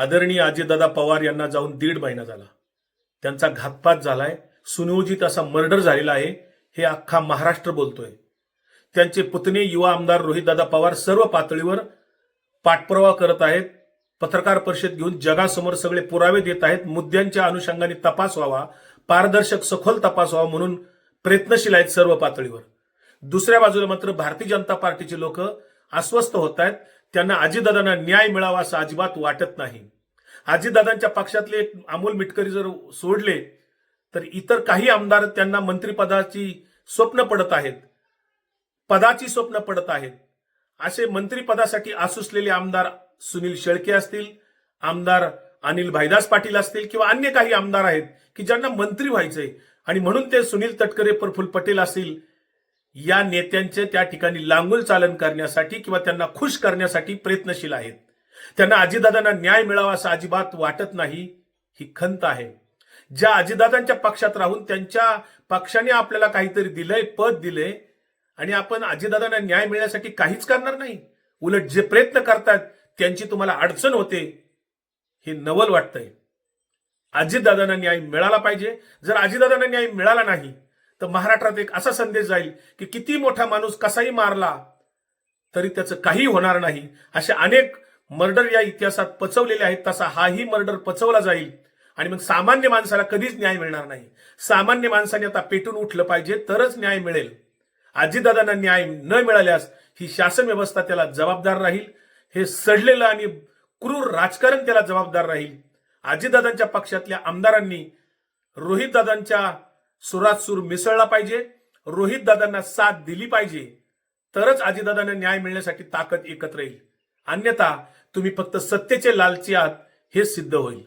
आदरणीय अजितदादा पवार यांना जाऊन 1.5 महिना झाला. त्यांचा घातपात झालाय, सुनियोजित असा मर्डर झालेला आहे, हे अख्खा महाराष्ट्र बोलतोय. त्यांचे पुतणे युवा आमदार रोहितदादा पवार सर्व पातळीवर पाठपुरावा करत आहेत. पत्रकार परिषद घेऊन जगासमोर सगळे पुरावे देत आहेत. मुद्द्यांच्या अनुषंगाने तपास व्हावा, पारदर्शक सखोल तपास व्हावा म्हणून प्रयत्नशील आहेत सर्व पातळीवर. दुसऱ्या बाजूला मात्र भारतीय जनता पार्टीचे लोक अस्वस्थ होत आहेत. त्यांना अजितदादांना न्याय मिळावा असं अजिबात वाटत नाही. अजितदादांच्या पक्षातले अमोल मिटकरी जर सोडले तर इतर काही आमदार त्यांना मंत्रिपदाची स्वप्न पडत आहेत, पदाची स्वप्न पडत आहेत. असे मंत्रिपदासाठी आसुसलेले आमदार सुनील शेळके असतील, आमदार अनिल भाईदास पाटील असतील किंवा अन्य काही आमदार आहेत की ज्यांना मंत्री व्हायचंय आणि म्हणून ते सुनील तटकरे, प्रफुल्ल पटेल असतील या नेत्यांचे त्या ठिकाणी लांगुल चालन करण्यासाठी किंवा त्यांना खुश करण्यासाठी प्रयत्नशील आहेत. त्यांना अजितदादांना न्याय मिळावा असं अजिबात वाटत नाही, ही खंत आहे. ज्या अजितदादांच्या पक्षात राहून त्यांच्या पक्षाने आपल्याला काहीतरी दिलंय, पद दिलंय आणि आपण अजितदादांना न्याय मिळण्यासाठी काहीच करणार नाही, उलट जे प्रयत्न करतात त्यांची तुम्हाला अडचण होते, हे नवल वाटतंय. अजितदादांना न्याय मिळाला पाहिजे. जर अजितदादांना न्याय मिळाला नाही तर महाराष्ट्रात एक असा संदेश जाईल की किती मोठा माणूस कसाही मारला तरी त्याचं काही होणार नाही. असे अनेक मर्डर या इतिहासात पचवलेले आहेत, तसा हाही मर्डर पचवला जाईल आणि मग सामान्य माणसाला कधीच न्याय मिळणार नाही. सामान्य माणसाने आता पेटून उठलं पाहिजे तरच न्याय मिळेल. अजितदादांना न्याय न मिळाल्यास ही शासन व्यवस्था त्याला जबाबदार राहील. हे सडलेलं आणि क्रूर राजकारण त्याला जबाबदार राहील. अजितदादांच्या पक्षातल्या आमदारांनी रोहितदादांच्या सुरात सूर मिसळला पाहिजे, रोहितदादांना साथ दिली पाहिजे, तरच अजितदादांना न्याय मिळण्यासाठी ताकद एकत्र येईल. अन्यथा तुम्ही फक्त सत्तेचे लालची आहात हे सिद्ध होईल.